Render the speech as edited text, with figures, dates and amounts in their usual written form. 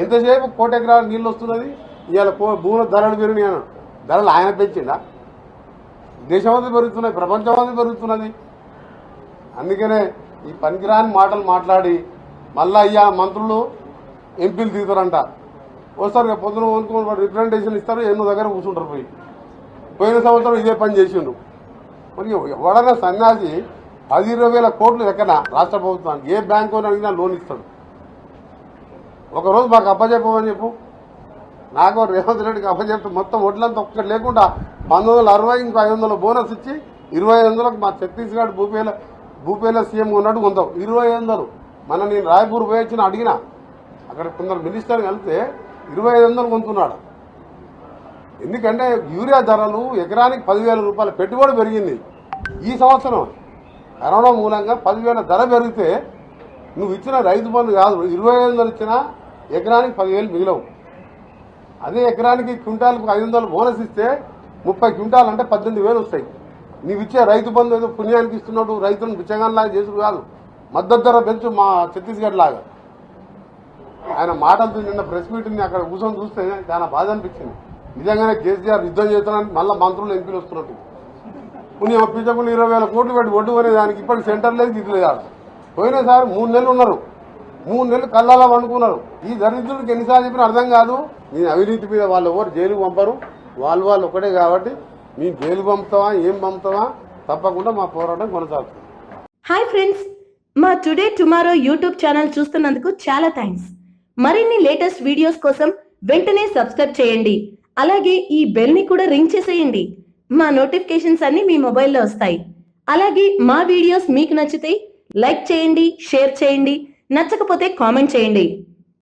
ఎంతసేపు 1 కోటి ఎకరాల నీళ్ళు వస్తున్నది. ఇవాళ భూముల ధరలు పెరిగినాయి. ధరలు ఆయన పెంచిందా? దేశమంతా పెరుగుతున్నాయి, ప్రపంచమంతా పెరుగుతున్నది. అందుకనే ఈ పనికిరాని మాటలు మాట్లాడి మళ్ళా అయ్యా మంత్రులు ఎంపీలు తీరుతారంట. వస్తారు పొద్దున వంతుకొని రిప్రజెంటేషన్ ఇస్తారు, ఎన్నో దగ్గర కూర్చుంటారు. పోయిన సంవత్సరం ఇదే పని చేసిండు. మరి ఎవడన్నా సన్యాసి 10-20 వేల కోట్లు ఎక్కడ రాష్ట్ర ప్రభుత్వానికి ఏ బ్యాంకు అడిగినా లోన్ ఇస్తాడు. ఒకరోజు మాకు అప్పచెప్పమని చెప్పు. నాకు రేవంత్ రెడ్డికి అప్పచెప్తే మొత్తం వడ్లంతా ఒక్కటి లేకుండా 1960 ఇంకా 500 బోనస్ ఇచ్చి 2500లకు మా ఛత్తీస్గఢ్ భూపేల సీఎం ఉన్నట్టు కొంటాం. 2500 నేను రాయ్పూర్ పోయి వచ్చిన అడిగినా, అక్కడ కొందరు మినిస్టర్ కలిపితే 2500 కొంటున్నాడు. ఎందుకంటే యూరియా ధరలు ఎకరానికి 10,000 రూపాయల పెట్టుబడి పెరిగింది. ఈ సంవత్సరం కరోనా మూలంగా 10,000 ధర పెరిగితే నువ్వు ఇచ్చిన రైతు బంధు కాదు, 2500 ఇచ్చినా ఎకరానికి 10,000 మిగిలవు. అదే ఎకరానికి క్వింటాల్కు 500 బోనస్ ఇస్తే 30 క్వింటాల్ అంటే 18,000 వస్తాయి. నీవు ఇచ్చే రైతు బంధు ఏదో పుణ్యానికి ఇస్తున్నాడు, రైతులను బిచ్చగాన్లాగా చేసుడు కాదు. మద్దతు ధర పెంచు మా ఛత్తీస్గఢ్ లాగా. ఆయన మాటలతో నిన్న ప్రెస్ మీటింగ్ని అక్కడ కూర్చొని చూస్తే చాలా బాధ అనిపించింది. నిజంగానే కేసీఆర్ యుద్ధం చేస్తున్నానికి మళ్ళీ మంత్రులు ఎంపీలు వస్తున్నట్టు. పుణ్యం అప్పించకుండా 20,000 కోట్లు పెట్టి ఒడ్డు కొనే దానికి ఇప్పటికి సెంటర్ లేదు, ఇది లేదు. పోయినసారి 3 నెలలు ఉన్నారు, 3 నెలలు కళ్ళాలా వండుకున్నారు. ఈ దరిద్రుడికి ఎన్నిసార్లు చెప్పినా అర్థం కాదు. నేను అవినీతి మీద వాళ్ళు ఎవరు జైలుకు పంపరు, వాళ్ళు ఒకటే. కాబట్టి మేము జైలు పంపుతావా ఏం పంపుతావా, తప్పకుండా మా పోరాటం కొనసాగుతుంది. హాయ్ ఫ్రెండ్స్, మా టుడే టుమారో యూట్యూబ్ ఛానల్ చూస్తున్నందుకు చాలా థ్యాంక్స్. మరిన్ని లేటెస్ట్ వీడియోస్ కోసం వెంటనే సబ్స్క్రైబ్ చేయండి. అలాగే ఈ బెల్ ని కూడా రింగ్ చేసేయండి. మా నోటిఫికేషన్స్ అన్ని మీ మొబైల్లో వస్తాయి. అలాగే మా వీడియోస్ మీకు నచ్చితే లైక్ చేయండి, షేర్ చేయండి, నచ్చకపోతే కామెంట్ చేయండి.